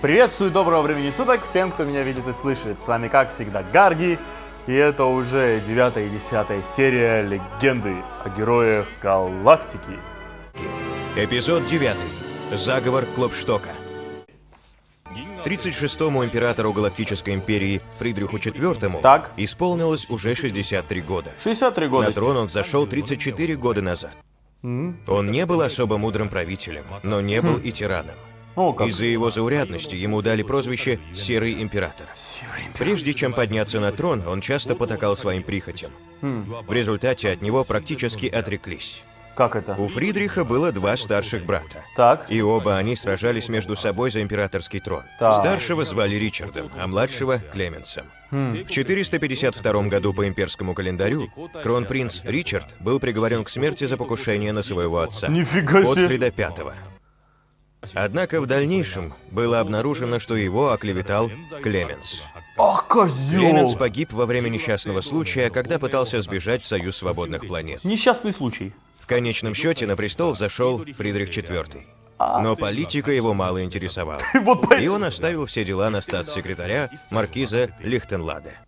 Приветствую, доброго времени суток всем, кто меня видит и слышит. С вами, как всегда, Гарги. И это уже 9 и 10 серия Легенды о героях галактики. Эпизод 9. Заговор Клопштока. 36-му императору Галактической империи Фридриху IV исполнилось уже 63 года. 63 года. На трон он взошел 34 года назад. Он не был особо мудрым правителем, но не был и тираном. Из-за его заурядности ему дали прозвище «Серый император». Прежде чем подняться на трон, он часто потакал своим прихотям. В результате от него практически отреклись. Как это? У Фридриха было два старших брата. Так. И оба они сражались между собой за императорский трон. Так. Старшего звали Ричардом, а младшего — Клеменсом. В 452 году по имперскому календарю кронпринц Ричард был приговорен к смерти за покушение на своего отца. Нифига себе! Отфрида V. Однако в дальнейшем было обнаружено, что его оклеветал Клеменс. Ах, козёл! Клеменс погиб во время несчастного случая, когда пытался сбежать в Союз свободных планет. Несчастный случай. В конечном счете на престол взошел Фридрих IV. Но политика его мало интересовала. И он оставил все дела на статс-секретаря маркиза Лихтенладе.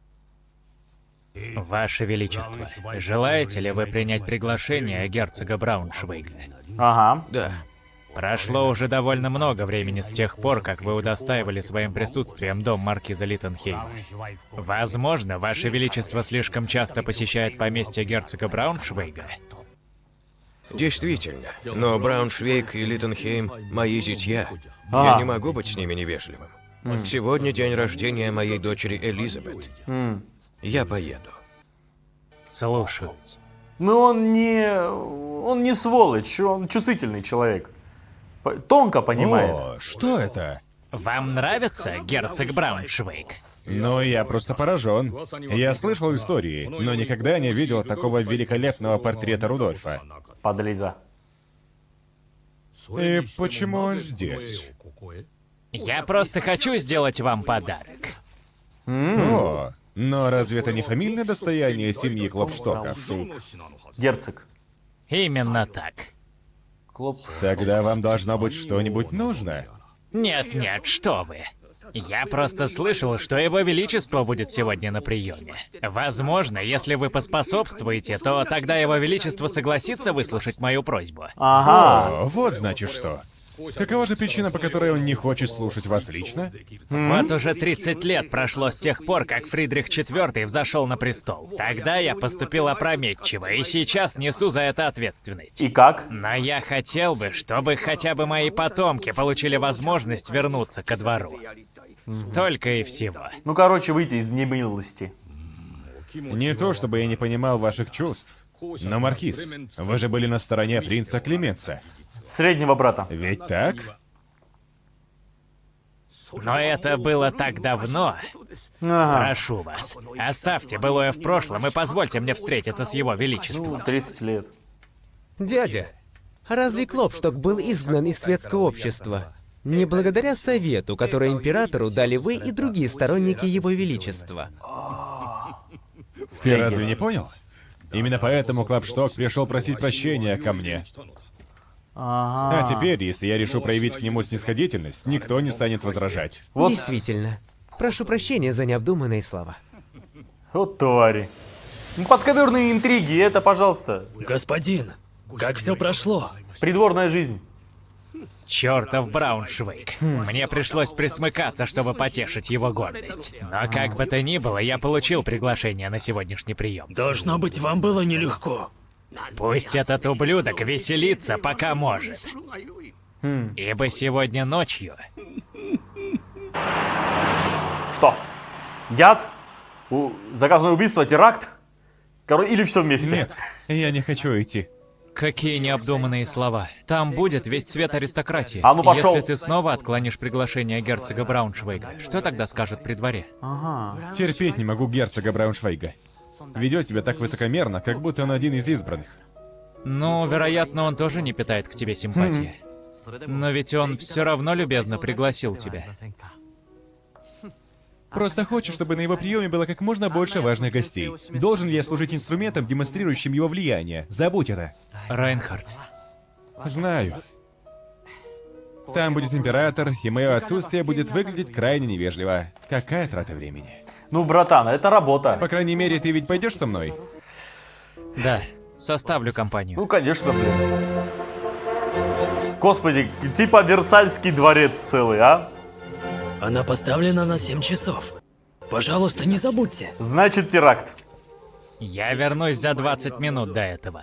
Ваше Величество, желаете ли вы принять приглашение герцога Брауншвейга? Ага. Да. Прошло уже довольно много времени с тех пор, как вы удостаивали своим присутствием дом маркиза Литтенхейма. Возможно, Ваше Величество слишком часто посещает поместье герцога Брауншвейга. Действительно. Но Брауншвейг и Литтенхейм — мои зятья. Я не могу быть с ними невежливым. Сегодня день рождения моей дочери Элизабет. Я поеду. Слушаюсь. Ну он не сволочь, он чувствительный человек. Тонко понимает. О, что это? Вам нравится герцог Брауншвейг? Ну, я просто поражен. Я слышал истории, но никогда не видел такого великолепного портрета Рудольфа. Подлиза. И почему он здесь? Я просто хочу сделать вам подарок. О, но разве это не фамильное достояние семьи Клопштоков? Герцог. Именно так. Тогда вам должно быть что-нибудь нужно. Нет, что вы. Я просто слышал, что Его Величество будет сегодня на приеме. Возможно, если вы поспособствуете, то тогда Его Величество согласится выслушать мою просьбу. Ага. О, вот значит что. Какова же причина, по которой он не хочет слушать вас лично? Вот уже 30 лет прошло с тех пор, как Фридрих IV взошел на престол. Тогда я поступил опрометчиво, и сейчас несу за это ответственность. И как? Но я хотел бы, чтобы хотя бы мои потомки получили возможность вернуться ко двору. Только и всего. Ну, короче, выйти из немилости. Не то, чтобы я не понимал ваших чувств. Но, Маркиз, вы же были на стороне принца Клеменса. Среднего брата. Ведь так? Но это было так давно. Ага. Прошу вас, оставьте былое в прошлом и позвольте мне встретиться с Его Величеством. 30 лет. Дядя, разве Клопшток был изгнан из светского общества не благодаря совету, который императору дали вы и другие сторонники Его Величества? Ты разве не понял? Именно поэтому Клопшток пришел просить прощения ко мне. Ага. А теперь, если я решу проявить к нему снисходительность, никто не станет возражать. Вот Действительно. Прошу прощения за необдуманные слова. Вот твари. Ну, подковерные интриги, это, пожалуйста, Господин, как все прошло? придворная жизнь. Чертов Брауншвейг. Мне пришлось присмыкаться, чтобы потешить его гордость. Но как бы то ни было, я получил приглашение на сегодняшний прием. Должно быть, вам было нелегко. Пусть этот ублюдок веселится, пока может. Ибо сегодня ночью... Что? Яд? Заказное убийство, теракт? Или все вместе? Нет, я не хочу идти. Какие необдуманные слова. Там будет весь цвет аристократии. А ну пошел. Если ты снова отклонишь приглашение герцога Брауншвейга, что тогда скажут при дворе? Терпеть не могу герцога Брауншвейга. Ведет себя так высокомерно, как будто он один из избранных. Ну, вероятно, он тоже не питает к тебе симпатии. Но ведь он все равно любезно пригласил тебя. Просто хочу, чтобы на его приеме было как можно больше важных гостей. Должен ли я служить инструментом, демонстрирующим его влияние? Забудь это. Райнхард, Знаю. Там будет император, и мое отсутствие будет выглядеть крайне невежливо. Какая трата времени? Ну, братан, это работа. По крайней мере, ты ведь пойдешь со мной? Да, составлю компанию. Ну, конечно, блин. Господи, типа Версальский дворец целый, а? Она поставлена на 7 часов. Пожалуйста, не забудьте. Значит, теракт. Я вернусь за 20 минут до этого.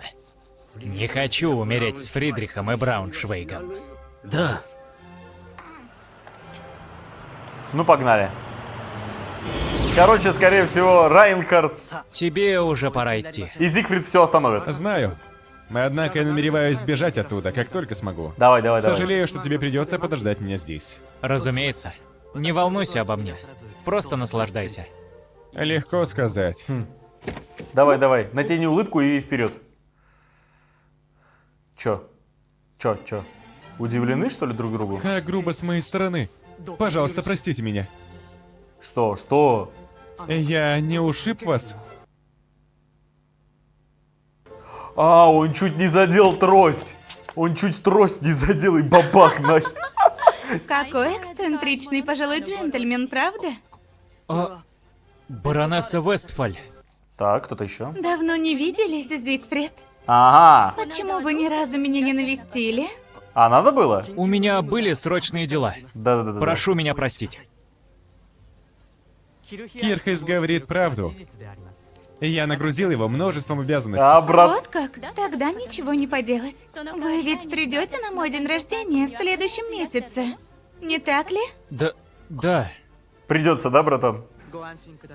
Не хочу умереть с Фридрихом и Брауншвейгом. Да. Ну, погнали. Короче, скорее всего, Райнхард Тебе уже пора идти. и Зигфрид все остановят. Знаю. Однако я намереваюсь сбежать оттуда, как только смогу. Давай, давай, давай. Сожалею, что тебе придется подождать меня здесь. Разумеется. Не волнуйся обо мне. Просто наслаждайся. Легко сказать. Давай, давай. Натяни улыбку и вперед. Чё? Удивлены, что ли, друг другу? Как грубо с моей стороны. Пожалуйста, простите меня. Что? Я не ушиб вас? А, он чуть не задел трость. Он чуть трость не задел и бабах нахер. Какой эксцентричный пожилой джентльмен, правда? Баронесса Вестфаль. Так, кто-то еще? Давно не виделись, Зигфрид. Ага. Почему вы ни разу меня не навестили? А надо было? У меня были срочные дела. Да. Прошу меня простить. Кирхейс говорит правду. Я нагрузил его множеством обязанностей. А, брат... Вот как? Тогда ничего не поделать. Вы ведь придете на мой день рождения в следующем месяце, не так ли? Да. Придется, да, братан?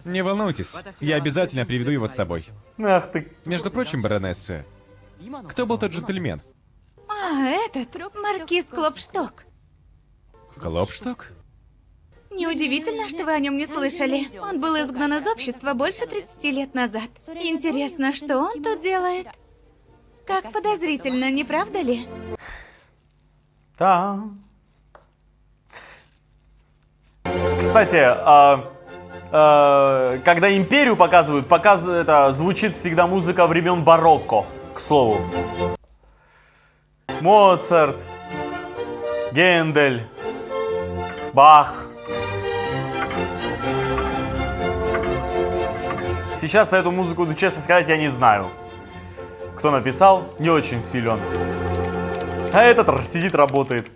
Не волнуйтесь, я обязательно приведу его с собой. Ах ты. Между прочим, баронесса, кто был тот джентльмен? А, этот, маркиз Клопшток. Клопшток? Неудивительно, что вы о нем не слышали. Он был изгнан из общества больше 30 лет назад. Интересно, что он тут делает? Как подозрительно, не правда ли? Да. Кстати, когда империю показывают, это звучит всегда музыка времен барокко, к слову. Моцарт, Гендель, Бах. Сейчас эту музыку, честно сказать, я не знаю. Кто написал, не очень силен. А этот сидит, работает.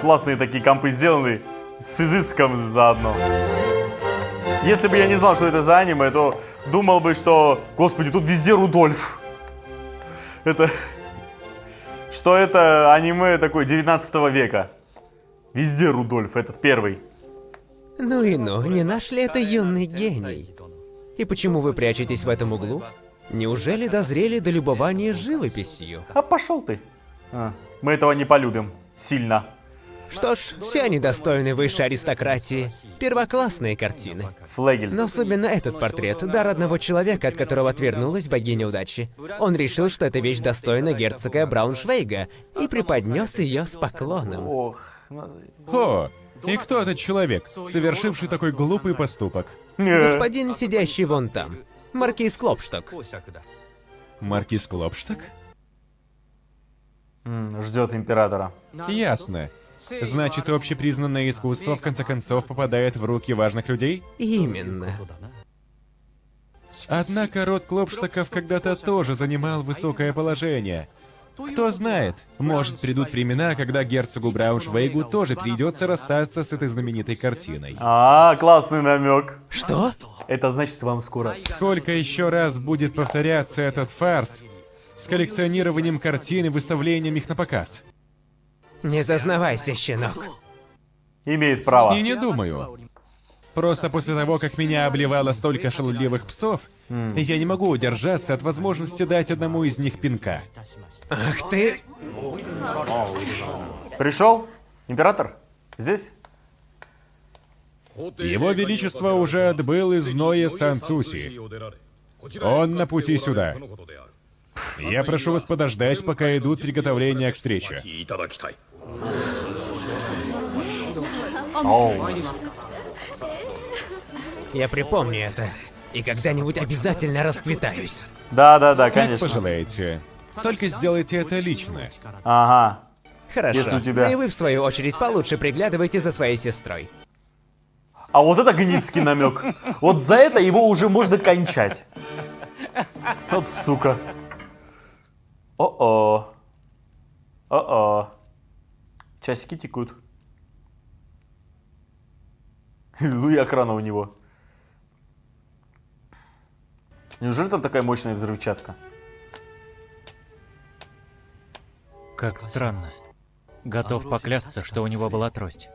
Классные такие компы сделаны, с изыском заодно. Если бы я не знал, что это за аниме, то думал бы, что... Господи, тут везде Рудольф. Что это аниме такое 19 века. Везде Рудольф, этот первый. Ну и ну, не наш ли это юный гений? И почему вы прячетесь в этом углу? Неужели дозрели до любования живописью? А пошел ты. Мы этого не полюбим. Сильно. Что ж, все они достойны высшей аристократии. Первоклассные картины. Флегель. Но особенно этот портрет — дар одного человека, от которого отвернулась богиня удачи. Он решил, что эта вещь достойна герцога Брауншвейга, и преподнес ее с поклоном. Ох. О, и кто этот человек, совершивший такой глупый поступок? Господин, сидящий вон там. Маркиз Клопшток. Маркиз Клопшток? Ждет императора. Ясно. Значит, общепризнанное искусство в конце концов попадает в руки важных людей? Именно. Однако род Клопштоков когда-то тоже занимал высокое положение. Кто знает, может придут времена, когда герцогу Брауншвейгу тоже придется расстаться с этой знаменитой картиной. Классный намек. Что? Это значит, вам скоро. Сколько еще раз будет повторяться этот фарс с коллекционированием картин и выставлением их на показ? Не зазнавайся, щенок. Имеет право. И не думаю. Просто после того, как меня обливало столько шаловливых псов, я не могу удержаться от возможности дать одному из них пинка. Ах ты... Пришел? Император? Здесь? Его Величество уже отбыл из Ноя Сан-Суси. Он на пути сюда. Я прошу вас подождать, пока идут приготовления к встрече. Я припомню это. И когда-нибудь обязательно расквитаюсь. Да, Как конечно. пожелаете. Только сделайте это лично. Ага. Хорошо. Если у тебя... Ну и вы, в свою очередь, получше приглядывайте за своей сестрой. А вот это гнитский намек. Вот за это его уже можно кончать. Вот сука. О-о. О-о. Часики текут. Ну и охрана у него. Неужели там такая мощная взрывчатка? Как странно. Готов поклясться, что у него была трость.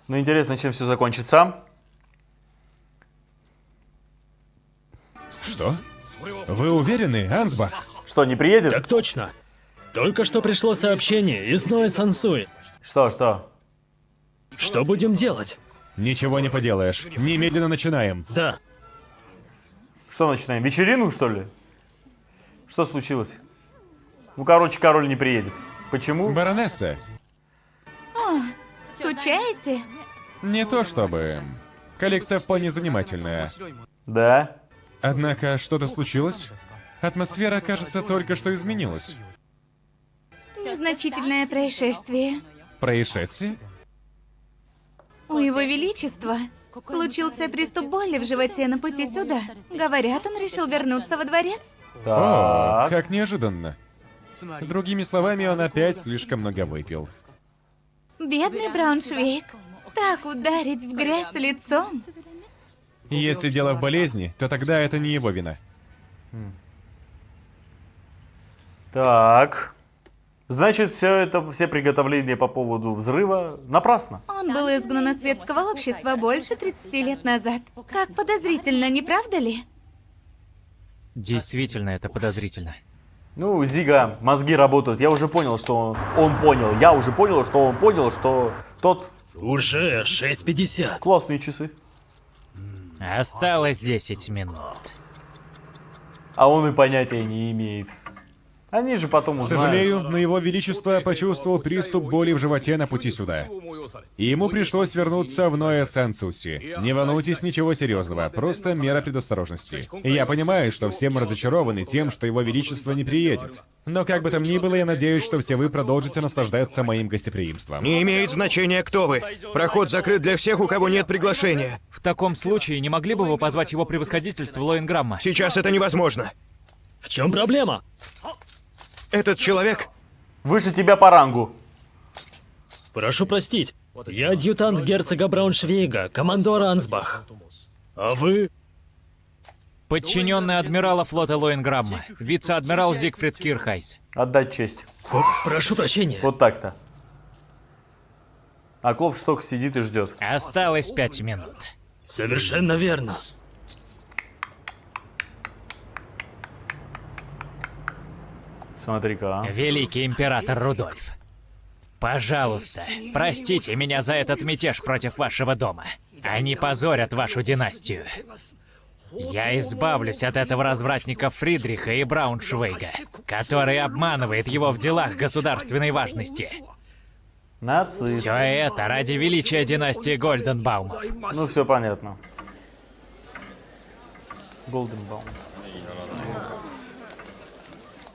Ну, интересно, чем все закончится. Что? Вы уверены, Ансбах? Что, не приедет? Так точно. Только что пришло сообщение из Ноэ Сансуи. Что? Что будем делать? Ничего не поделаешь. Немедленно начинаем. Да. Что начинаем? Вечерину, что ли? Что случилось? Ну, короче, король не приедет. Почему? Баронесса, Скучаете? не то чтобы... Коллекция вполне занимательная. Да. Однако, что-то случилось? Атмосфера, кажется, только что изменилась. Незначительное происшествие. Происшествие? У его величества случился приступ боли в животе на пути сюда. Говорят, он решил вернуться во дворец. О, Так. как неожиданно. Другими словами, он опять слишком много выпил. Бедный Брауншвейг. Так ударить в грязь лицом. Если дело в болезни, то тогда это не его вина. Так. Значит, все приготовления по поводу взрыва напрасно. Он был изгнан из светского общества больше 30 лет назад. Как подозрительно, не правда ли? Действительно, это подозрительно. Ну, Зига, мозги работают. Я уже понял, что он понял. Я уже понял, что он понял, что тот... Уже 6:50. Классные часы. Осталось 10 минут. А он и понятия не имеет. Они же потом К узнают. сожалению, но его величество почувствовал приступ боли в животе на пути сюда. И ему пришлось вернуться в Ноэ Сансуси. Не волнуйтесь, ничего серьезного, просто мера предосторожности. И я понимаю, что все мы разочарованы тем, что его величество не приедет. Но как бы там ни было, я надеюсь, что все вы продолжите наслаждаться моим гостеприимством. Не имеет значения, кто вы. Проход закрыт для всех, у кого нет приглашения. В таком случае, не могли бы вы позвать его превосходительство Лоинграмма? Сейчас это невозможно. В чем проблема? Этот человек... Выше тебя по рангу. Прошу простить. Я адъютант герцога Брауншвейга, командор Ансбах. А вы? Подчиненный адмирала флота Лоинграмма, вице-адмирал Зигфрид Кирхайс. Отдать честь. Прошу прощения. Вот так-то. А Клопшток сидит и ждет. Осталось 5 минут. Совершенно верно. Смотри-ка, а. Великий император Рудольф. Пожалуйста, простите меня за этот мятеж против вашего дома. Они позорят вашу династию. Я избавлюсь от этого развратника Фридриха и Брауншвейга, который обманывает его в делах государственной важности. Нацист. Все это ради величия династии Гольденбаумов. Ну, все понятно. Голденбаум.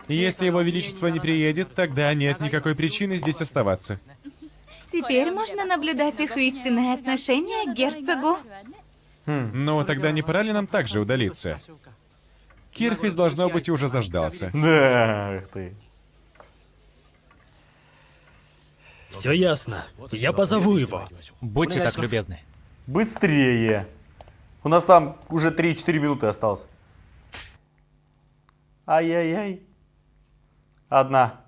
Если его величество не приедет, тогда нет никакой причины здесь оставаться. Теперь можно наблюдать их истинное отношение к герцогу. Но тогда не пора ли нам также удалиться? Кирхайс, должно быть, уже заждался. Да, ах ты. Все ясно. Я позову его. Будьте так любезны. Быстрее. У нас там уже 3-4 минуты осталось. Ай-яй-яй. Одна.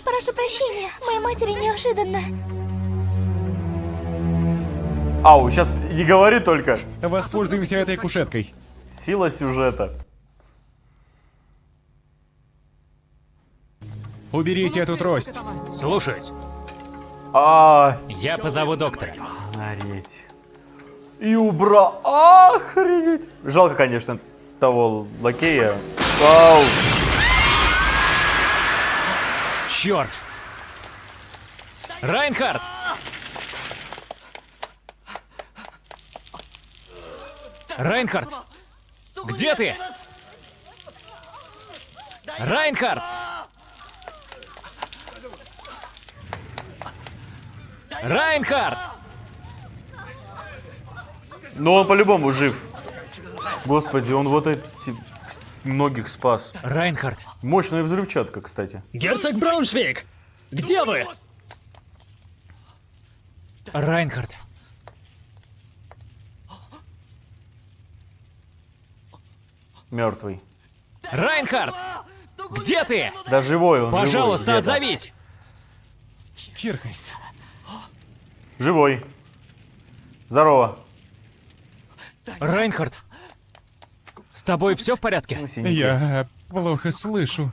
Прошу прощения, моей матери неожиданно. Ау, сейчас не говори только. Воспользуемся этой кушеткой. Сила сюжета. Уберите эту трость. Слушаюсь. Я позову доктора. Охренеть. И охренеть. Жалко, конечно, того лакея. Вау. Черт! Райнхард! Райнхард! Где ты? Райнхард! Райнхард! Но он по-любому жив. Господи, он вот эти многих спас. Райнхард! Мощная взрывчатка, кстати. Герцог Брауншвейг! Где вы? Райнхард! Мертвый. Райнхард! Где ты? Да живой он, Пожалуйста, живой. где-то. отзовись! Кирхайс. Живой. Здорово. Райнхард! С тобой все в порядке? Ну, синяки. Я плохо слышу.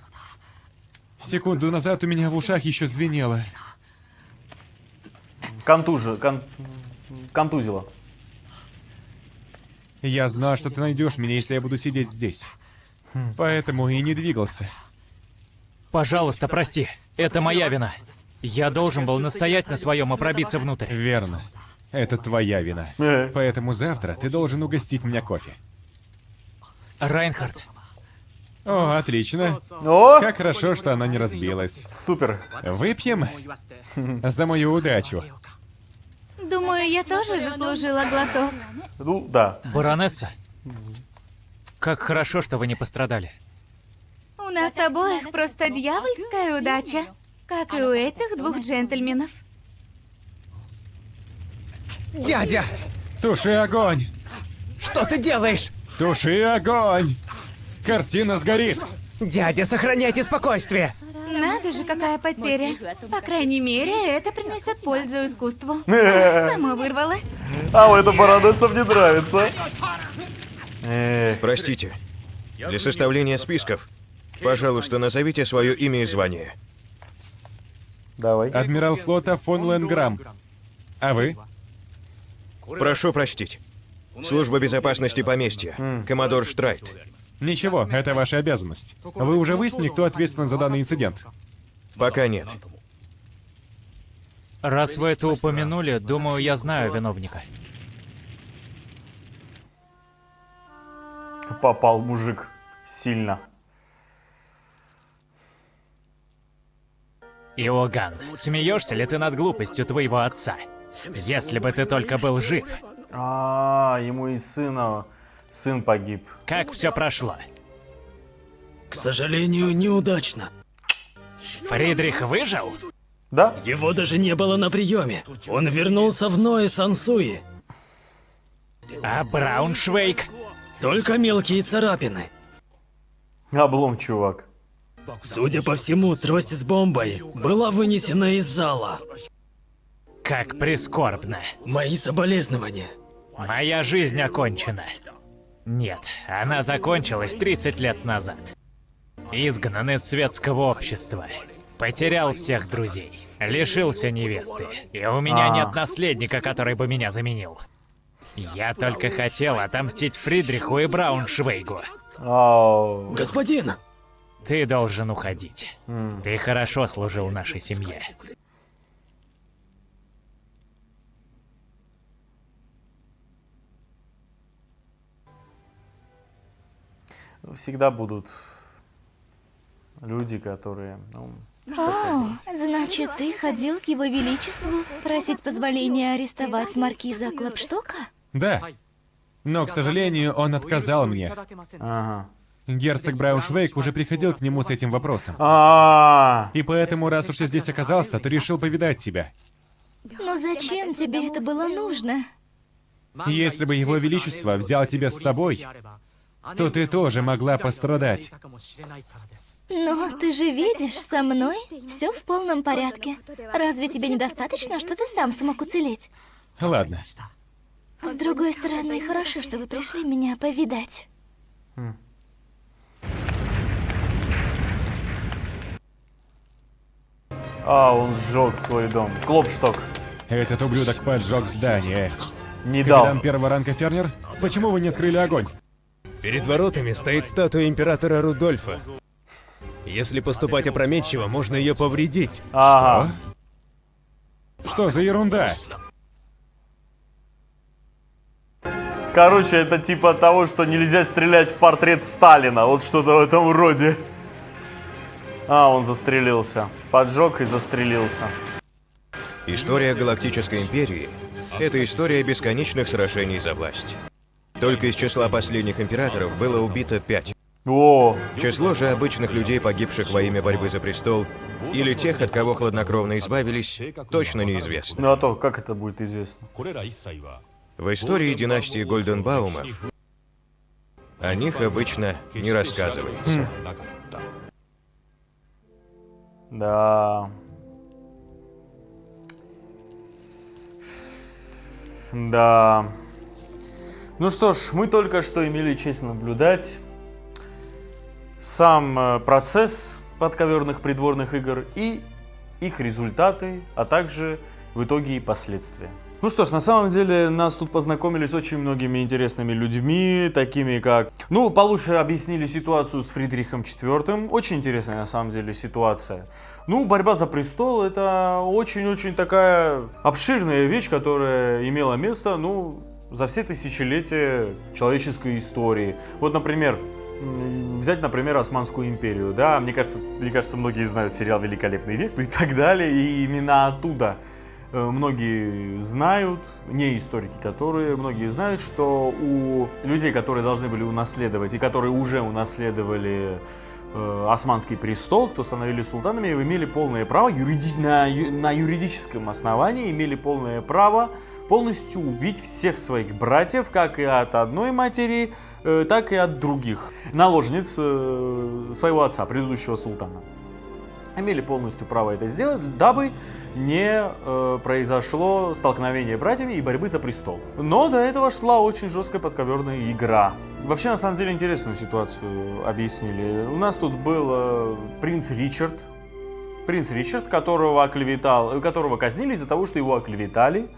Секунду назад у меня в ушах еще звенело. Контузило. Я знал, что ты найдешь меня, если я буду сидеть здесь. Поэтому и не двигался. Пожалуйста, прости. Это моя вина. Я должен был настоять на своем и пробиться внутрь. Верно. Это твоя вина. Поэтому завтра ты должен угостить меня кофе. Райнхард, О, отлично. О, Как хорошо, что она не разбилась. супер. Выпьем за мою удачу. Думаю, я тоже заслужила глоток. Ну, да. баронесса. Как хорошо, что вы не пострадали. У нас обоих просто дьявольская удача. Как и у этих двух джентльменов. Дядя, Туши огонь! что ты делаешь? Туши огонь! Картина сгорит! Дядя, сохраняйте спокойствие. Надо же, какая потеря. По крайней мере, это принесет пользу искусству. Само вырвалось. А вот эта баронесса мне нравится. Простите. Для составления списков, пожалуйста, назовите свое имя и звание. Давай. Адмирал флота фон Ленграм. А вы? Прошу простить. Служба безопасности поместья. Коммодор Штрайт. Ничего, это ваша обязанность. Вы уже выяснили, кто ответственен за данный инцидент? Пока нет. Раз вы это упомянули, думаю, я знаю виновника. Попал мужик сильно. Иоганн, смеешься ли ты над глупостью твоего отца? Если бы ты только был жив. Ему и сын погиб. Как все прошло? К сожалению, неудачно. Фридрих выжил? Да? Его даже не было на приеме. Он вернулся в Ное Сансуи. А Брауншвейг? Только мелкие царапины. Облом, чувак. Судя по всему, трость с бомбой была вынесена из зала. Как прискорбно. Мои соболезнования. Моя жизнь окончена. Нет, она закончилась 30 лет назад. Изгнан из светского общества. Потерял всех друзей. Лишился невесты. И у меня нет наследника, который бы меня заменил. Я только хотел отомстить Фридриху и Брауншвейгу. Господин! Ты должен уходить. Ты хорошо служил нашей семье. Всегда будут люди, которые... Значит, ты ходил к его величеству просить позволения арестовать маркиза Клопштока? Да. Но, к сожалению, он отказал мне. Ага. Герцог Брауншвейг уже приходил к нему с этим вопросом. И поэтому, раз уж я здесь оказался, то решил повидать тебя. Но зачем тебе это было нужно? Если бы его величество взял тебя с собой, то ты тоже могла пострадать. Но ты же видишь, со мной все в полном порядке. Разве тебе недостаточно, что ты сам смог уцелеть? Ладно. С другой стороны, хорошо, что вы пришли меня повидать. А, он сжег свой дом. Клопшток. Этот ублюдок поджег здание. Не дал. Капитан первого ранга Фернер, почему вы не открыли огонь? Перед воротами стоит статуя императора Рудольфа. Если поступать опрометчиво, можно ее повредить. Ага. Что за ерунда? Короче, это типа того, что нельзя стрелять в портрет Сталина. Вот что-то в этом роде. А, он застрелился. Поджег и застрелился. История Галактической Империи — это история бесконечных сражений за власть. Только из числа последних императоров было убито 5. О, Число же обычных людей, погибших во имя борьбы за престол, или тех, от кого хладнокровно избавились, точно неизвестно. ну а то, как это будет известно? В истории династии Гольденбаумов о них обычно не рассказывается. Да. Да. Ну что ж, мы только что имели честь наблюдать сам процесс подковерных придворных игр и их результаты, а также в итоге и последствия. Ну что ж, на самом деле нас тут познакомили с очень многими интересными людьми, такими как... Ну, получше объяснили ситуацию с Фридрихом IV. Очень интересная на самом деле ситуация. Ну, борьба за престол — это очень-очень такая обширная вещь, которая имела место, ну, за все тысячелетия человеческой истории. Вот, например, взять, например, Османскую империю, да, мне кажется, многие знают сериал «Великолепный век», ну и так далее, и именно оттуда многие знают, не историки, многие знают, что у людей, которые должны были унаследовать и которые уже унаследовали Османский престол, кто становились султанами, имели полное право, на юридическом основании имели полное право полностью убить всех своих братьев, как и от одной матери, так и от других наложниц своего отца, предыдущего султана. Имели полностью право это сделать, дабы не произошло столкновение братьями и борьбы за престол. Но до этого шла очень жесткая подковерная игра. Вообще, на самом деле, интересную ситуацию объяснили. У нас тут был принц Ричард, которого казнили из-за того, что его оклеветали.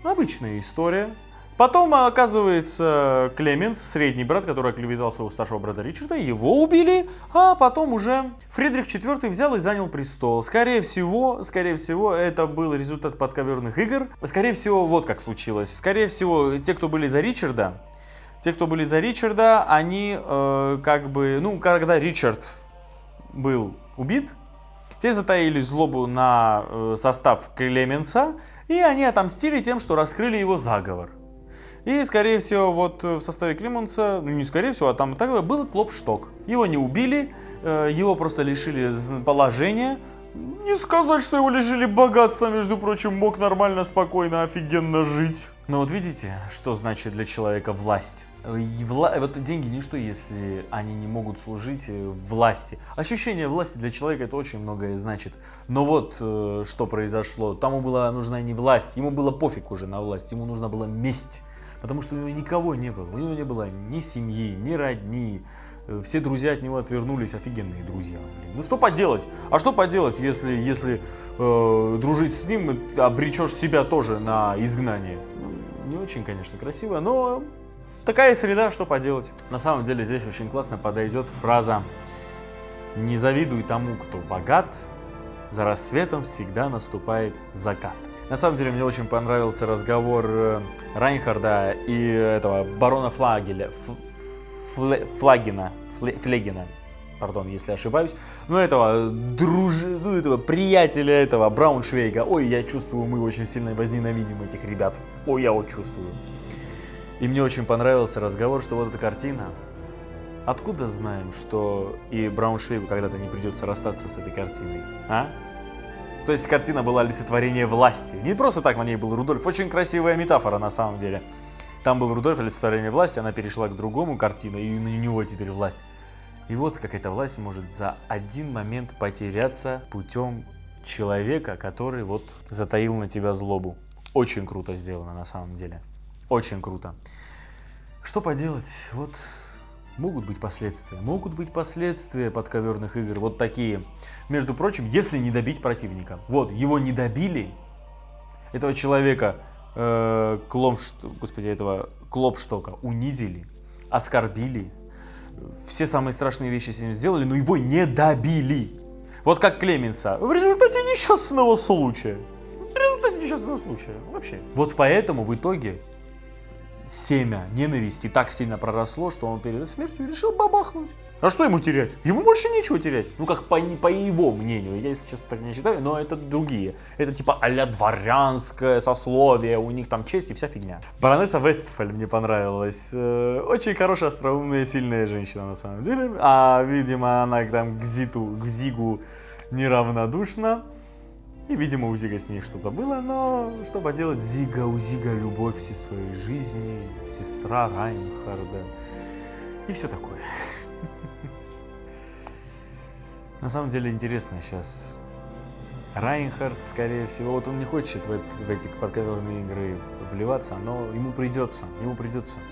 Обычная история. Потом, оказывается, Клеменс, средний брат, который оклеветал своего старшего брата Ричарда, его убили, а потом уже Фридрих IV взял и занял престол. Скорее всего, это был результат подковерных игр. Скорее всего, вот как случилось. Скорее всего, те, кто были за Ричарда, они когда Ричард был убит, те затаили злобу на состав Клеменса, и они отомстили тем, что раскрыли его заговор. И, скорее всего, вот в составе Клеменса, ну не скорее всего, а там так был Клопшток. Его не убили, его просто лишили положения. Не сказать, что его лишили богатства, между прочим, мог нормально, спокойно, офигенно жить. Но вот видите, что значит для человека власть? Вот деньги ничто, если они не могут служить власти. Ощущение власти для человека это очень многое значит. Но вот что произошло. Тому была нужна не власть, ему было пофиг уже на власть, ему нужна была месть. Потому что у него никого не было. У него не было ни семьи, ни родни. Все друзья от него отвернулись, офигенные друзья. Блин. Ну что поделать? А что поделать, если дружить с ним, обречешь себя тоже на изгнание? Ну, не очень, конечно, красиво, но такая среда, что поделать. На самом деле здесь очень классно подойдет фраза: «Не завидуй тому, кто богат, за рассветом всегда наступает закат». На самом деле мне очень понравился разговор Райнхарда и этого барона Флегена, пардон, если ошибаюсь, но этого приятеля этого Брауншвейга. Ой, я чувствую, мы очень сильно возненавидим этих ребят. Ой, я вот чувствую. И мне очень понравился разговор, что вот эта картина. Откуда знаем, что и Брауншвейгу когда-то не придется расстаться с этой картиной, а? То есть картина была олицетворение власти. Не просто так на ней был Рудольф. Очень красивая метафора на самом деле. Там был Рудольф, олицетворение власти, она перешла к другому картину, и на него теперь власть. И вот как эта власть может за один момент потеряться путем человека, который вот затаил на тебя злобу. Очень круто сделано на самом деле. Очень круто. Что поделать? Вот Могут быть последствия подковерных игр, вот такие. Между прочим, если не добить противника. Вот, его не добили, этого человека, этого Клопштока унизили, оскорбили, все самые страшные вещи с ним сделали, но его не добили. Вот как Клеменса, в результате несчастного случая. Вообще. Вот поэтому в итоге семя ненависти так сильно проросло, что он перед смертью решил бабахнуть. А что ему терять? Ему больше нечего терять. Ну, как по его мнению. Я, если честно, так не считаю, но это другие. Это типа а-ля дворянское сословие, у них там честь и вся фигня. Баронесса Вестфаль мне понравилась. Очень хорошая, остроумная, сильная женщина на самом деле. А, видимо, она там к Зигу неравнодушна. И, видимо, у Зига с ней что-то было, но что поделать, у Зига любовь всей своей жизни, сестра Райнхарда и все такое. На самом деле интересно сейчас. Райнхард, скорее всего, вот он не хочет в эти подковерные игры вливаться, но ему придется.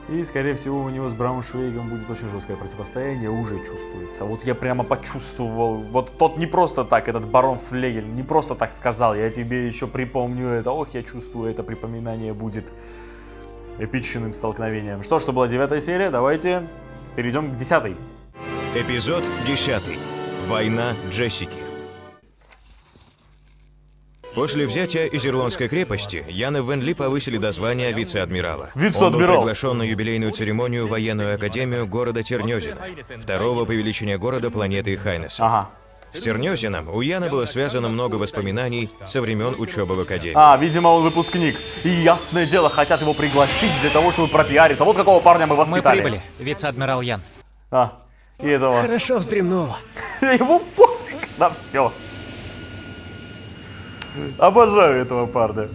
И, скорее всего, у него с Брауншвейгом будет очень жесткое противостояние, уже чувствуется. Вот я прямо почувствовал, вот тот не просто так, этот барон Флегель, не просто так сказал, я тебе еще припомню это, я чувствую, это припоминание будет эпичным столкновением. Что была 9-я серия, давайте перейдем к 10-й. Эпизод 10. Война Джессики. После взятия Изерлонской крепости Яна Вен Ли повысили до звания вице-адмирала. Он был приглашен на юбилейную церемонию в военную академию города Тернёзина, второго по величине города планеты Хайнеса. Ага. С Тернёзином у Яна было связано много воспоминаний со времен учебы в академии. Видимо, он выпускник. И ясное дело, хотят его пригласить для того, чтобы пропиариться. Вот какого парня мы воспитали. Мы прибыли, вице-адмирал Ян. И этого. Хорошо вздремнул. Ему пофиг на все. Обожаю этого парня.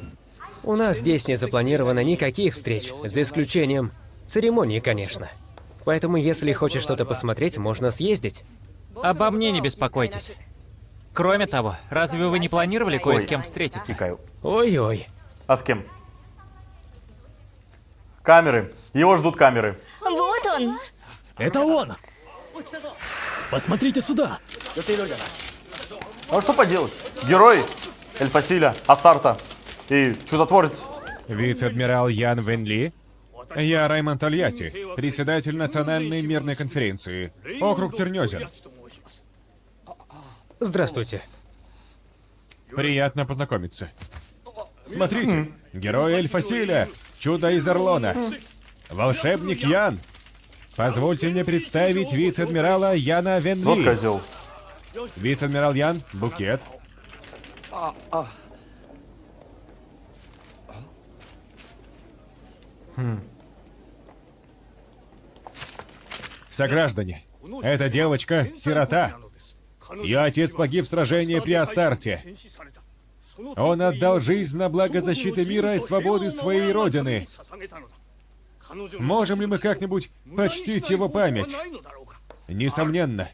У нас здесь не запланировано никаких встреч, за исключением церемонии, конечно. Поэтому, если хочешь что-то посмотреть, можно съездить. Обо мне не беспокойтесь. Кроме того, разве вы не планировали кое с кем встретиться? Тикаю. Ой-ой. А с кем? Камеры. Его ждут камеры. Вот он. Это он! Посмотрите сюда! А что поделать? Герой Эльфасиля, Астарта и чудотворец. Вице-адмирал Ян Вен Ли. Я Раймонд Тольятти, председатель Национальной мирной конференции. Округ Тернёзин. Здравствуйте. Приятно познакомиться. Смотрите, герой Эльфасиля, чудо из Орлона, волшебник Ян. Позвольте мне представить вице-адмирала Яна Вен Ли. Вот козел. Вице-адмирал Ян, букет. Сограждане, эта девочка — сирота. Ее отец погиб в сражении при Астарте. Он отдал жизнь на благо защиты мира и свободы своей родины. Можем ли мы как-нибудь почтить его память? Несомненно.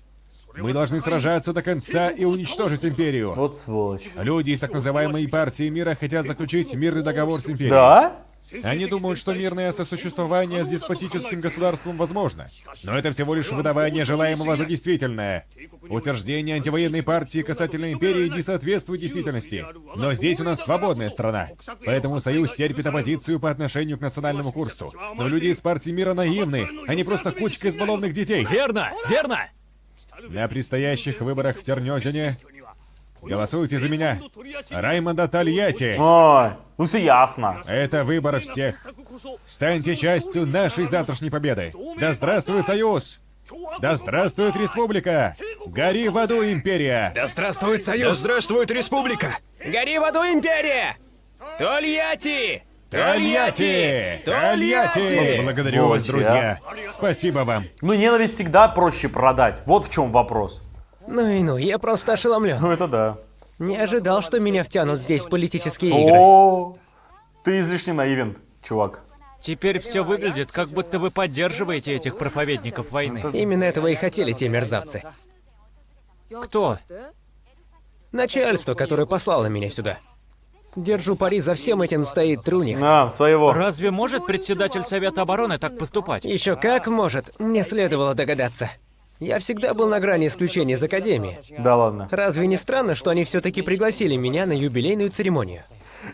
Мы должны сражаться до конца и уничтожить Империю. Вот сволочь. Люди из так называемой партии мира хотят заключить мирный договор с Империей. Да? Они думают, что мирное сосуществование с деспотическим государством возможно. Но это всего лишь выдавание желаемого за действительное. Утверждение антивоенной партии касательно Империи не соответствует действительности. Но здесь у нас свободная страна. Поэтому Союз терпит оппозицию по отношению к национальному курсу. Но люди из партии мира наивны. Они просто кучка избалованных детей. Верно, верно! На предстоящих выборах в Тернёзине голосуйте за меня, Раймонда Тольятти. Ой, ну все ясно. Это выбор всех. Станьте частью нашей завтрашней победы. Да здравствует Союз! Да здравствует Республика! Гори в аду, Империя! Да здравствует Да Союз! здравствует Республика! Гори в аду, Империя! Тольятти! Тольятти! Тольятти! Благодарю вас, друзья. Спасибо вам. Ну, ненависть всегда проще продать. Вот в чем вопрос. Ну и ну, я просто ошеломлен. Ну, это да. Не ожидал, что меня втянут здесь в политические игры. О, ты излишне наивен, чувак. Теперь все выглядит, как будто вы поддерживаете этих проповедников войны. Именно этого и хотели те мерзавцы. Кто? Начальство, которое послало меня сюда. Держу пари, за всем этим стоит Трунихт. Своего. Разве может председатель Совета обороны так поступать? Еще как может, мне следовало догадаться. Я всегда был на грани исключения из Академии. Да ладно. Разве не странно, что они все-таки пригласили меня на юбилейную церемонию?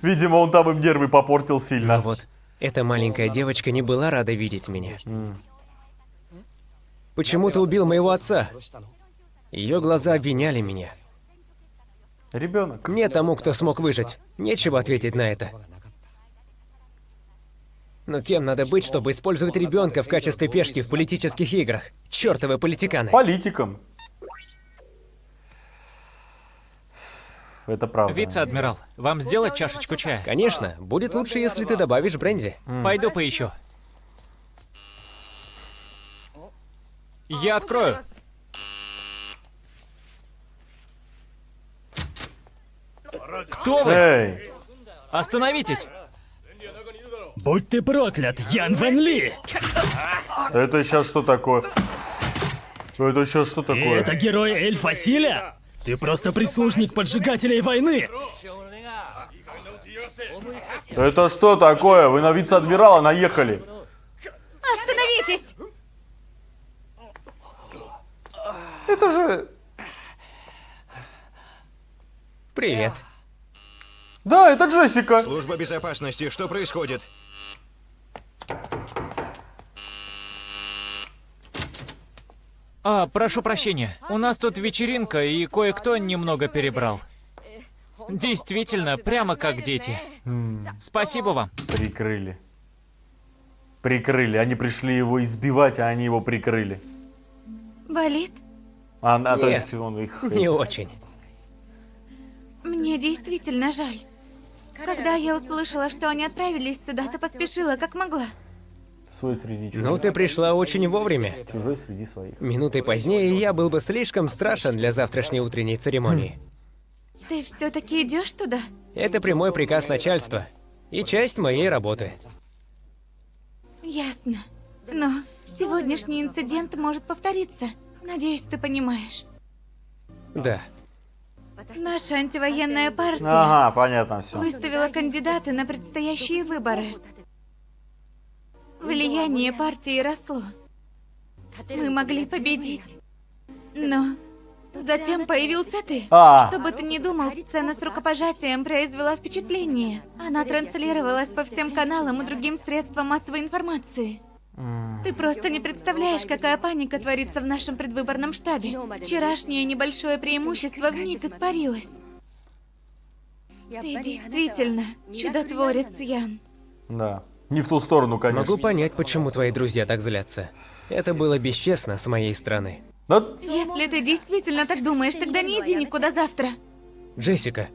Видимо, он там им нервы попортил сильно. А вот эта маленькая девочка не была рада видеть меня. Почему ты убил моего отца? Ее глаза обвиняли меня. Ребенок. Мне, тому, кто смог выжить, нечего ответить на это. Но кем надо быть, чтобы использовать ребенка в качестве пешки в политических играх? Чёртовы политиканы. Политиком. Это правда. Вице-адмирал, вам сделать чашечку чая? Конечно, будет лучше, если ты добавишь бренди. Пойду поищу. Я открою. Кто вы? Эй, Остановитесь! Будь ты проклят, Ян Ван Ли! это сейчас что такое? Это сейчас что такое? Это герой Эль Фасиля? Ты просто прислужник поджигателей войны! Это что такое? Вы на вице-адмирала наехали. Остановитесь! Это же... Привет. Да, это Джессика. Служба безопасности, что происходит? Прошу прощения. У нас тут вечеринка, и кое-кто немного перебрал. Действительно, прямо как дети. Спасибо вам. Прикрыли. Прикрыли. Они пришли его избивать, а они его прикрыли. Болит? То Нет, есть он их... Не очень. Мне действительно жаль. Когда я услышала, что они отправились сюда, то поспешила как могла. Свой среди чужих. Ну, ты пришла очень вовремя. Чужой среди своих. Минутой позднее я был бы слишком страшен для завтрашней утренней церемонии. Ты все-таки идешь туда? Это прямой приказ начальства и часть моей работы. Ясно. Но сегодняшний инцидент может повториться. Надеюсь, ты понимаешь. Да. Наша антивоенная партия Ага, понятно все. выставила кандидаты на предстоящие выборы. Влияние партии росло. Мы могли победить. Но затем появился ты. Что бы ты ни думал, сцена с рукопожатием произвела впечатление. Она транслировалась по всем каналам и другим средствам массовой информации. Ты просто не представляешь, какая паника творится в нашем предвыборном штабе. Вчерашнее небольшое преимущество вмиг испарилось. Ты действительно чудотворец, Ян. Да. Не в ту сторону, конечно. Могу понять, почему твои друзья так злятся. Это было бесчестно с моей стороны. Да, Если ты действительно так думаешь, тогда не иди никуда завтра. Джессика,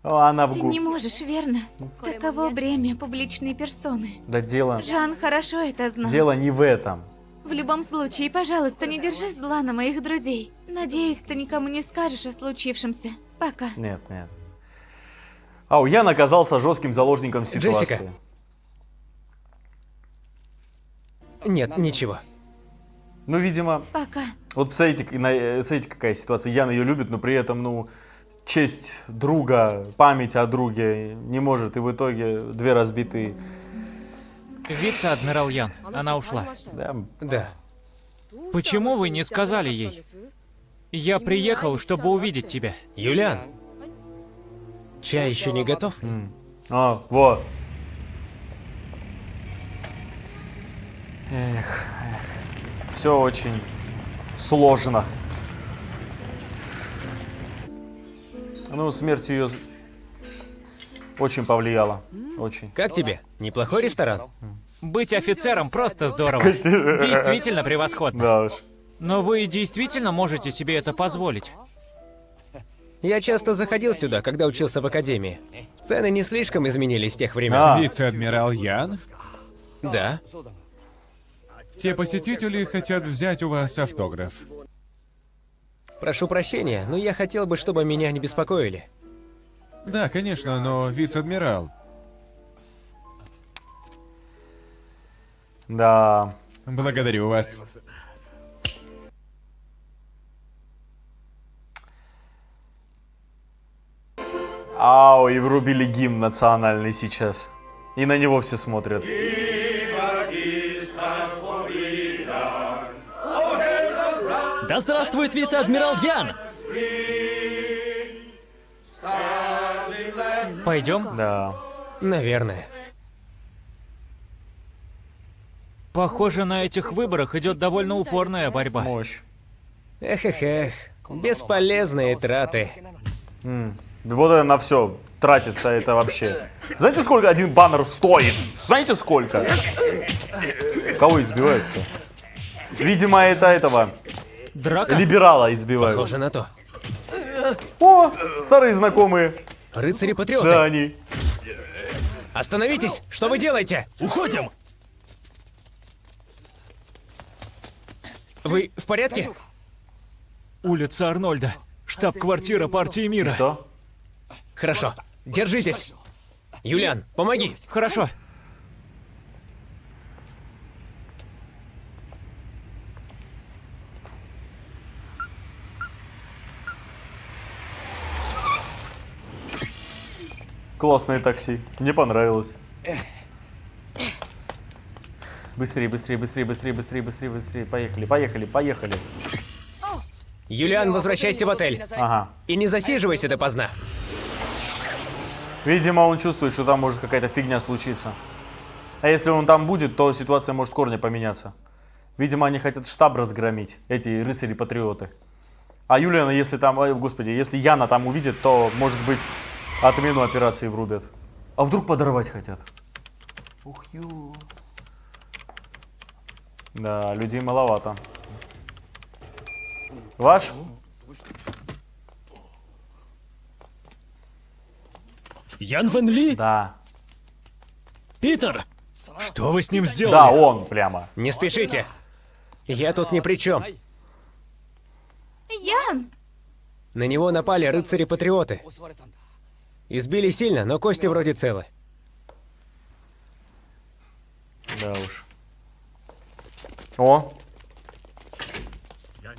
она в Ты губ. не можешь, верно? Таково бремя публичной персоны. Да дело... Жан хорошо это знал. Дело не в этом. В любом случае, пожалуйста, не держи зла на моих друзей. Надеюсь, ты никому не скажешь о случившемся. Пока. Нет, нет. Ян оказался жестким заложником ситуации. Джессика. Нет, ничего. Ну, видимо, Пока. вот смотрите, какая ситуация. Ян ее любит, но при этом, честь друга, память о друге не может. И в итоге две разбитые... Вице-адмирал Ян, она ушла. Да. Почему вы не сказали ей? Я приехал, чтобы увидеть тебя. Юлиан, чай еще не готов? Вот. Все очень сложно. Смерть ее очень повлияла. Очень. Как тебе? Неплохой ресторан? Быть офицером просто здорово. Действительно превосходно. Да уж. Но вы действительно можете себе это позволить? Я часто заходил сюда, когда учился в академии. Цены не слишком изменились с тех времен. Вице-адмирал Ян? Да. Те посетители хотят взять у вас автограф. Прошу прощения, но я хотел бы, чтобы меня не беспокоили. Да, конечно, но вице-адмирал. Да. Благодарю вас. Ау, и врубили гимн национальный сейчас. И на него все смотрят. Да здравствует вице-адмирал Ян! Пойдем? Да. Наверное. Похоже, на этих выборах идет довольно упорная борьба. Мощь. Эх. Бесполезные траты. Вот это на все тратится, это вообще. Знаете, сколько один баннер стоит? Знаете, сколько? Кого избивают-то? Видимо, это этого... Драка? Либерала избивают. Похоже на то. О, старые знакомые. Рыцари-патриоты. Да, они. Остановитесь! Что вы делаете? Уходим! Вы в порядке? Улица Арнольда. Штаб-квартира партии мира. Что? Хорошо. Держитесь. Юлиан, помоги. Хорошо. Классное такси. Мне понравилось. Быстрее. Поехали. Юлиан, возвращайся в отель. Ага. И не засиживайся допоздна. Видимо, он чувствует, что там может какая-то фигня случиться. А если он там будет, то ситуация может корня поменяться. Видимо, они хотят штаб разгромить, эти рыцари-патриоты. А Юлиана, если там, господи, если Яна там увидит, то, может быть, отмену операции врубят. А вдруг подорвать хотят? Ух, ю. Да, людей маловато. Ваш? Ян Вен Ли? Да. Питер! Что вы с ним сделали? Да, он прямо. Не спешите. Я тут ни при чем. Ян! На него напали рыцари-патриоты. Избили сильно, но кости вроде целы. Да уж. О,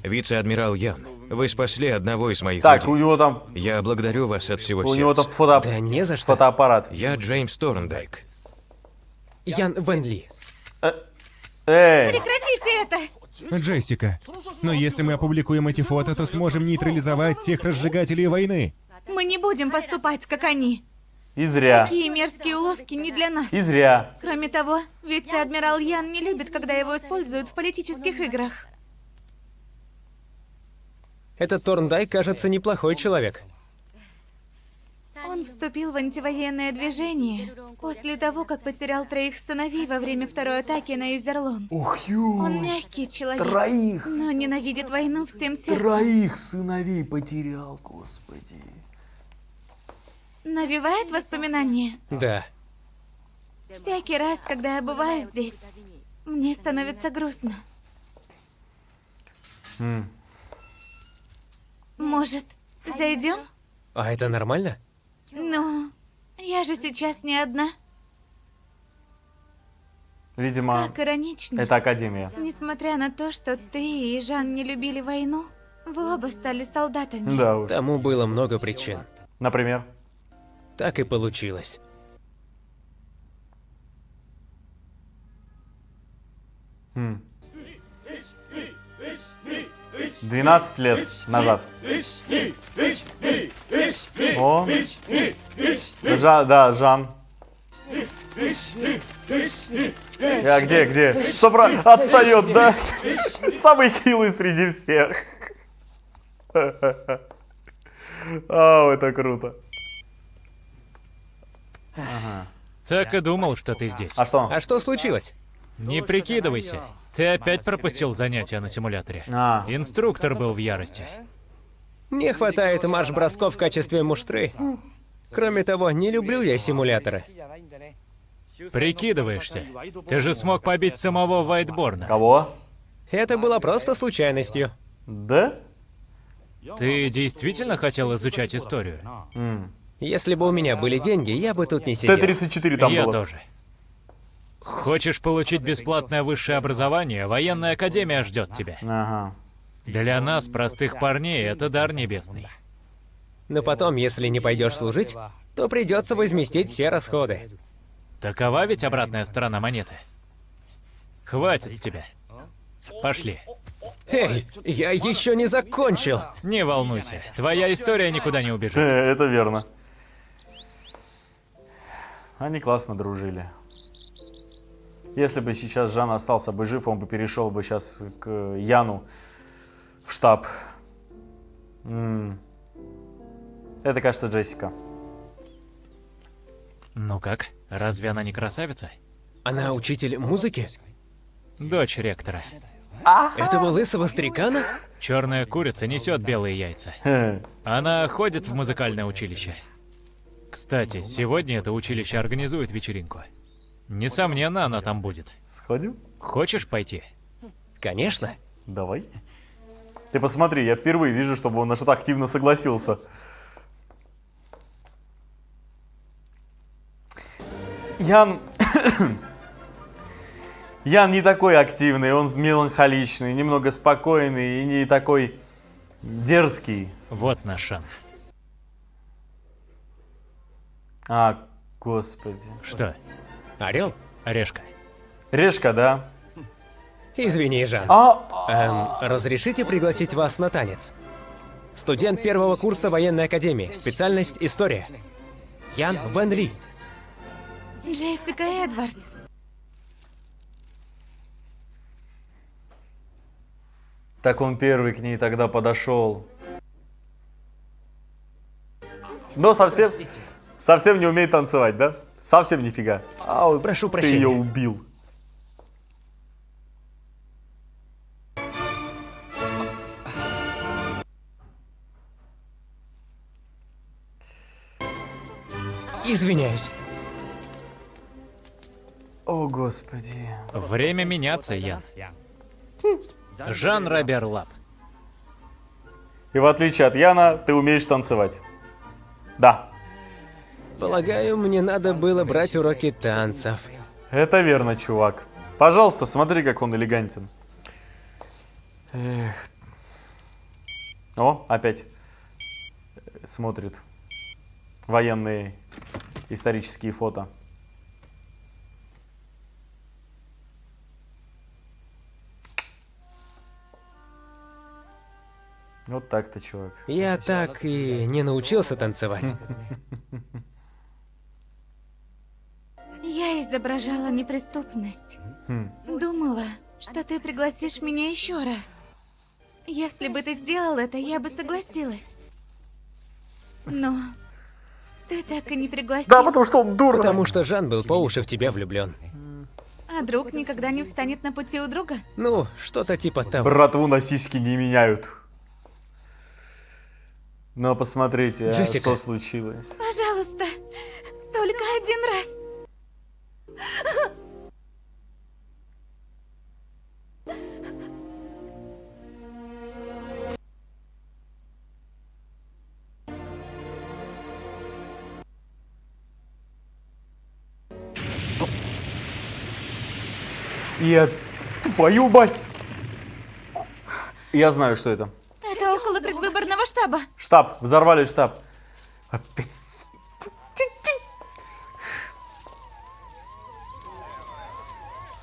Вице-адмирал Ян, вы спасли одного из моих так, людей. у него там, Я благодарю вас от всего у него там сердца. Да не за что. фотоаппарат. Я Джеймс Торндайк. Ян Вен Ли. Эй, Прекратите это! Джессика, но если мы опубликуем эти фото, то сможем нейтрализовать тех разжигателей войны. Мы не будем поступать, как они. и зря. Такие мерзкие уловки не для нас. И зря. Кроме того, вице-адмирал Ян не любит, когда его используют в политических играх. Этот Торндайк, кажется, неплохой человек. Он вступил в антивоенное движение после того, как потерял 3 сыновей во время второй атаки на Изерлон. Ух, ю. Он мягкий человек, 3. но ненавидит войну всем сердцем. 3 сыновей потерял, господи. Навевает воспоминания. Да. Всякий раз, когда я бываю здесь, мне становится грустно. Может, зайдем? А это нормально? Ну, я же сейчас не одна. Видимо, Как иронично. это академия. Несмотря на то, что ты и Жан не любили войну, вы оба стали солдатами. Да уж. Тому было много причин. Например? Так и получилось. Хм. 12 лет назад. О. Да, Жан. А где? Что отстает, да? Самый хилый среди всех. Ау, это круто. Так и думал, что ты здесь. А что? А что случилось? Не прикидывайся. Ты опять пропустил занятия на симуляторе. Инструктор был в ярости. Не хватает марш-бросков в качестве муштры. Кроме того, не люблю я симуляторы. Прикидываешься. Ты же смог побить самого Вайтборна. Кого? Это было просто случайностью. Да? Ты действительно хотел изучать историю? Если бы у меня были деньги, я бы тут не сидел. Т-34 там Я было. тоже. Хочешь получить бесплатное высшее образование? Военная академия ждет тебя. Ага. Для нас, простых парней, это дар небесный. Но потом, если не пойдешь служить, то придется возместить все расходы. Такова ведь обратная сторона монеты. Хватит с тебя. Пошли. Эй, я еще не закончил. Не волнуйся, твоя история никуда не убежит. Это верно. Они классно дружили. Если бы сейчас Жан остался бы жив, он бы перешел бы сейчас к Яну в штаб. Это, кажется, Джессика. Ну как? Разве она не красавица? Она учитель музыки? Дочь ректора. Этого лысого старикана? Черная курица несет белые яйца. Она ходит в музыкальное училище. Кстати, сегодня это училище организует вечеринку. Несомненно, она там будет. Сходим? Хочешь пойти? Конечно. Давай. Ты посмотри, я впервые вижу, чтобы он на что-то активно согласился. Ян... Ян не такой активный, он меланхоличный, немного спокойный и не такой дерзкий. Вот наш шанс. А, господи. Что? Орел? Орешка. Решка, да? Извини, Жан. Разрешите пригласить вас на танец? Студент первого курса военной академии, специальность история. Ян Вен Ли. Джессика Эдвардс. Так он первый к ней тогда подошел. Но совсем не умеет танцевать, да? Совсем нифига. А вот Прошу ты прощения. ее убил. Извиняюсь. О, господи. Время меняться, Ян. Жан Робер Лап. И в отличие от Яна, ты умеешь танцевать. Да, Полагаю, мне надо было брать уроки танцев. это верно, чувак. Пожалуйста, смотри, как он элегантен. Эх. О, опять смотрит военные исторические фото. Вот так-то, чувак. Я так и не научился танцевать. Я изображала неприступность. Думала, что ты пригласишь меня еще раз. Если бы ты сделал это, я бы согласилась. Но ты так и не пригласил. Да, потому что он дура. Потому что Жан был по уши в тебя влюблен. А друг никогда не встанет на пути у друга? Ну, что-то типа того. Братву на сиськи не меняют. Но посмотрите, Джессика. что случилось. Пожалуйста, только один раз. Твою мать! Я знаю, что это. Это около предвыборного штаба. Штаб. Взорвали штаб. Опять.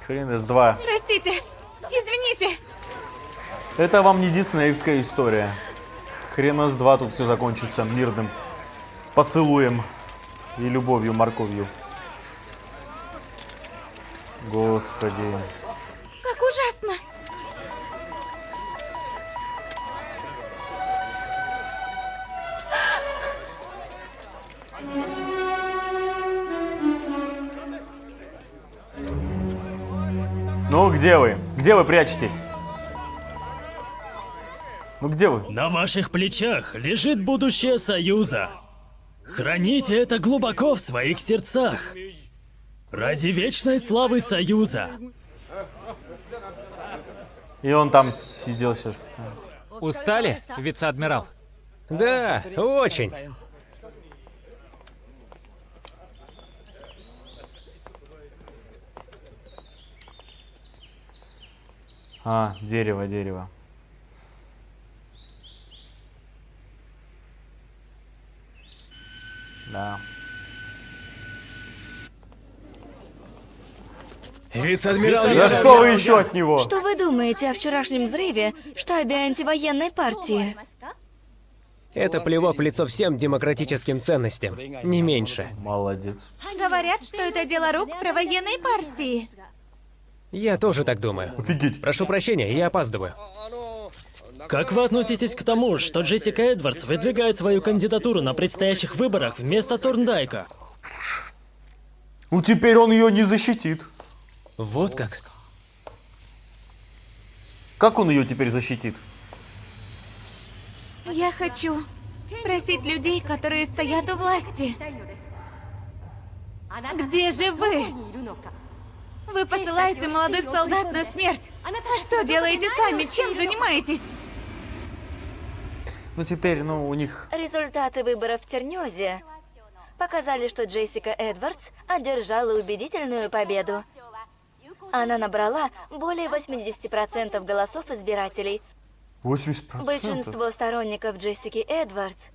Хрен из два. Простите, извините. Это вам не диснеевская история. Хрена с два тут все закончится мирным поцелуем и любовью, морковью. Господи. Как ужасно. Ну, где вы? Где вы прячетесь? Ну, где вы? На ваших плечах лежит будущее Союза. Храните это глубоко в своих сердцах. Ради вечной славы Союза. И он там сидел сейчас. Устали, вице-адмирал? Да, очень. А, дерево, дерево. Да. Вице-адмирал Да Ян! что вы еще от него? Что вы думаете о вчерашнем взрыве в штабе антивоенной партии? Это плевок в лицо всем демократическим ценностям, не меньше. Молодец. Говорят, что это дело рук провоенной партии. Я тоже так думаю. Офигеть. Прошу прощения, я опаздываю. Как вы относитесь к тому, что Джессика Эдвардс выдвигает свою кандидатуру на предстоящих выборах вместо Торндайка? Ну теперь он ее не защитит. Вот как? Как он ее теперь защитит? Я хочу спросить людей, которые стоят у власти. Где же вы? Вы посылаете молодых солдат на смерть. А что делаете сами? Чем занимаетесь? Ну теперь, у них... Результаты выборов в Тернёзе показали, что Джессика Эдвардс одержала убедительную победу. Она набрала более 80% голосов избирателей. 80%? Большинство сторонников Джессики Эдвардс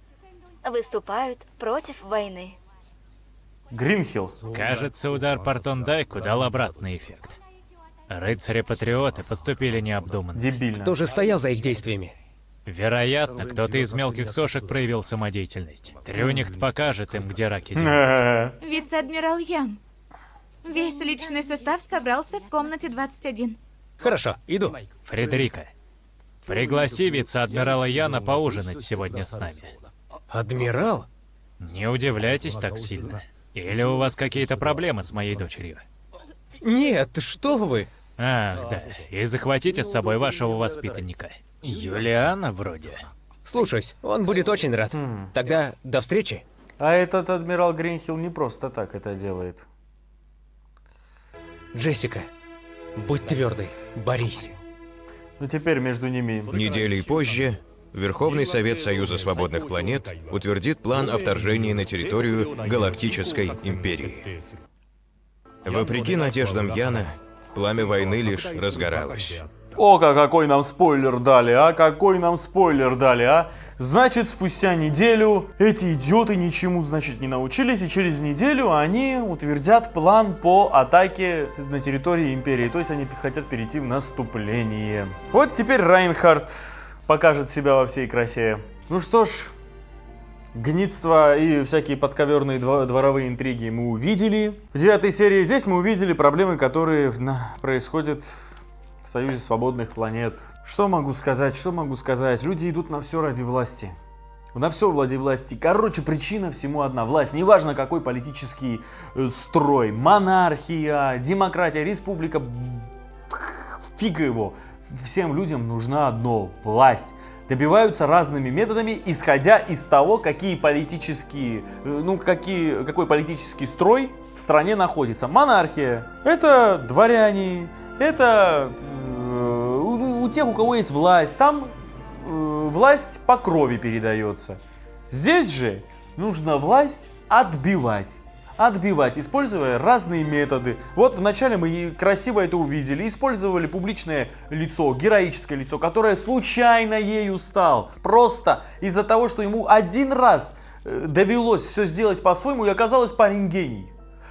выступают против войны. Гринхилл. Кажется, удар по Торндайку дал обратный эффект. Рыцари-патриоты поступили необдуманно. Дебильно. Кто же стоял за их действиями? Вероятно, кто-то из мелких сошек проявил самодеятельность. Трюнихт покажет им, где раки зимуют. Вице-адмирал Ян. Весь личный состав собрался в комнате 21. Хорошо, иду. Фредерика, пригласи вице-адмирала Яна поужинать сегодня с нами. Адмирал? Не удивляйтесь так сильно. Или у вас какие-то проблемы с моей дочерью? Нет, что вы? Ах, да. И захватите с собой вашего воспитанника. Юлиана вроде. Слушаюсь, он будет очень рад. Тогда до встречи. А этот адмирал Гринхилл не просто так это делает. Джессика, будь твердой, борись. Ну теперь между ними... Неделей позже Верховный Совет Союза Свободных Планет утвердит план о вторжении на территорию Галактической Империи. Вопреки надеждам Яна, пламя войны лишь разгоралось. О, какой нам спойлер дали, а? Какой нам спойлер дали, а? Значит, спустя неделю эти идиоты ничему, значит, не научились, и через неделю они утвердят план по атаке на территории Империи. То есть они хотят перейти в наступление. Вот теперь Райнхард покажет себя во всей красе. Ну что ж, гнидство и всякие подковерные дворовые интриги мы увидели. В 9 серии здесь мы увидели проблемы, которые происходят в Союзе Свободных Планет. Что могу сказать? Люди идут на все ради власти. На все ради власти. Короче, причина всему одна. Власть. Неважно, какой политический строй. Монархия, демократия, республика. Фига его. Всем людям нужна одно. Власть. Добиваются разными методами, исходя из того, какой политический строй в стране находится. Монархия. Это дворяне. Это у тех, у кого есть власть, там власть по крови передается. Здесь же нужно власть отбивать. Используя разные методы. Вот вначале мы красиво это увидели. Использовали публичное лицо, героическое лицо, которое случайно ею стал. Просто из-за того, что ему один раз довелось все сделать по-своему, и оказалось парень гений.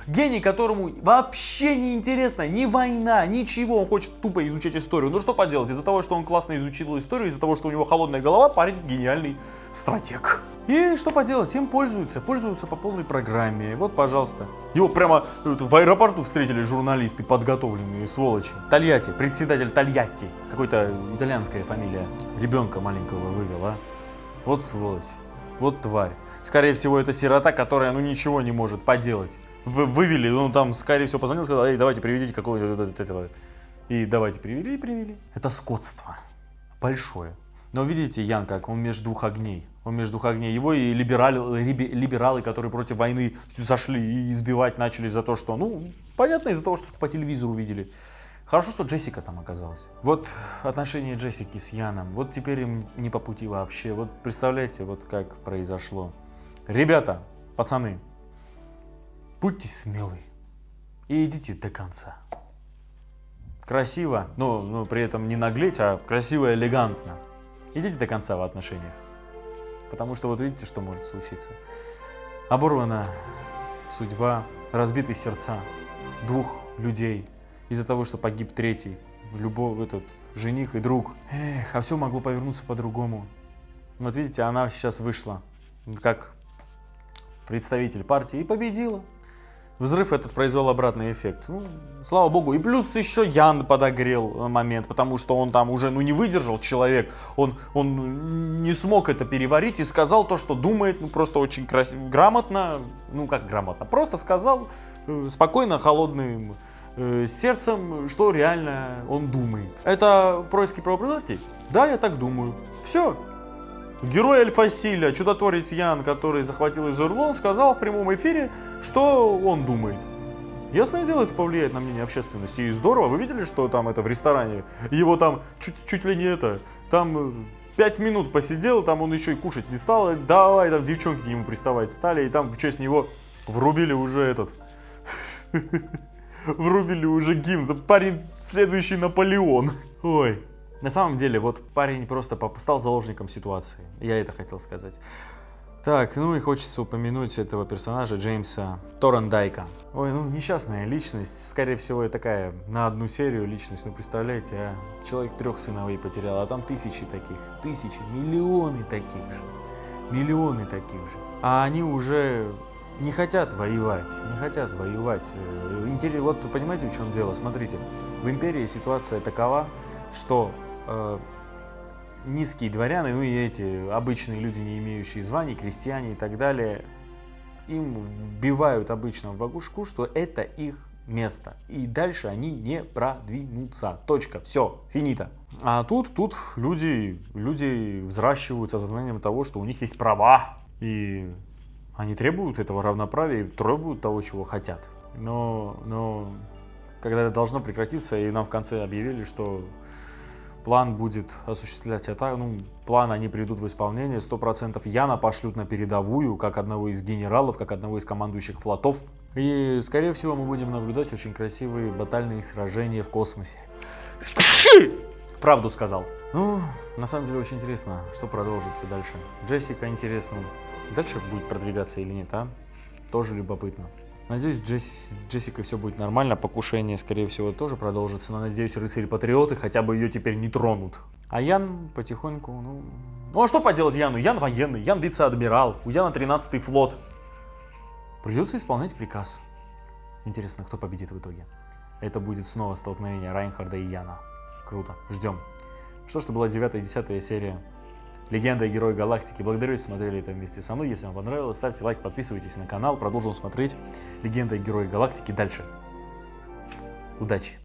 Гений, которому вообще не интересно ни война, ничего, он хочет тупо изучать историю. Ну что поделать, из-за того, что он классно изучил историю, из-за того, что у него холодная голова, парень гениальный стратег. И что поделать, им пользуются по полной программе. Вот, пожалуйста. Его прямо в аэропорту встретили журналисты, подготовленные сволочи. Тольятти, председатель Тольятти. Какой-то итальянская фамилия. Ребенка маленького вывел, а? Вот сволочь, вот тварь. Скорее всего, это сирота, которая, ничего не может поделать. Вывели, там, скорее всего, позвонил, сказал: эй, давайте приведите какого-то этого. И давайте привели. Это скотство. Большое. Но видите, Ян, как он между двух огней. Его и либералы, которые против войны зашли и избивать начали за то, что, понятно, из-за того, что по телевизору видели. Хорошо, что Джессика там оказалась. Вот отношения Джессики с Яном. Вот теперь им не по пути вообще. Вот представляете, вот как произошло. Ребята, пацаны, будьте смелы и идите до конца. Красиво, но при этом не наглеть, а красиво и элегантно. Идите до конца в отношениях. Потому что вот видите, что может случиться. Оборвана судьба, разбиты сердца двух людей из-за того, что погиб третий, этот жених и друг. Эх, а все могло повернуться по-другому. Вот видите, она сейчас вышла как представитель партии и победила. Взрыв этот произвел обратный эффект. Ну, слава богу. И плюс еще Ян подогрел момент, потому что он там уже не выдержал человек. Он не смог это переварить и сказал то, что думает, просто очень красиво, грамотно. Ну, как грамотно? Просто сказал спокойно, холодным сердцем, что реально он думает. Это происки правообладателей? Да, я так думаю. Все. Герой Альфасиля, чудотворец Ян, который захватил Изурлон, сказал в прямом эфире, что он думает. Ясное дело, это повлияет на мнение общественности. И здорово, вы видели, что там это в ресторане? Его там чуть ли не это, там 5 минут посидел, там он еще и кушать не стал. Давай, там девчонки к нему приставать стали, и там в честь него врубили уже врубили уже гимн. Парень следующий Наполеон. Ой. На самом деле, вот парень просто стал заложником ситуации. Я это хотел сказать. Так, ну и хочется упомянуть этого персонажа Джеймса Торрандайка. Ой, ну несчастная личность. Скорее всего, такая на одну серию личность. Ну представляете, человек 3 сыновей потерял, а там тысячи таких. Тысячи, миллионы таких же. Миллионы таких же. А они уже не хотят воевать. Не хотят воевать. Вот понимаете, в чем дело? Смотрите, в империи ситуация такова, что низкие дворяне, ну и эти обычные люди, не имеющие званий, крестьяне и так далее, им вбивают обычно в башку, что это их место. И дальше они не продвинутся. Точка. Все. Финита. А тут люди взращиваются сознанием того, что у них есть права. И они требуют этого равноправия, требуют того, чего хотят. Но когда это должно прекратиться, и нам в конце объявили, что план будет осуществлять атаку, план они приведут в исполнение, 100% Яна пошлют на передовую, как одного из генералов, как одного из командующих флотов. И, скорее всего, мы будем наблюдать очень красивые батальные сражения в космосе. Правду сказал. Ну, на самом деле, очень интересно, что продолжится дальше. Джессика, интересно, дальше будет продвигаться или нет, а? Тоже любопытно. Надеюсь, с Джессикой все будет нормально, покушение, скорее всего, тоже продолжится, но, надеюсь, рыцари-патриоты хотя бы ее теперь не тронут. А Ян потихоньку, а что поделать Яну? Ян военный, Ян вице-адмирал, у Яна 13-й флот. Придется исполнять приказ. Интересно, кто победит в итоге? Это будет снова столкновение Райнхарда и Яна. Круто, ждем. Что ж, это была 9-я и 10-я серия Легенда и Герой Галактики. Благодарю, что смотрели это вместе со мной. Если вам понравилось, ставьте лайк, подписывайтесь на канал. Продолжим смотреть Легенда и Герой Галактики дальше. Удачи!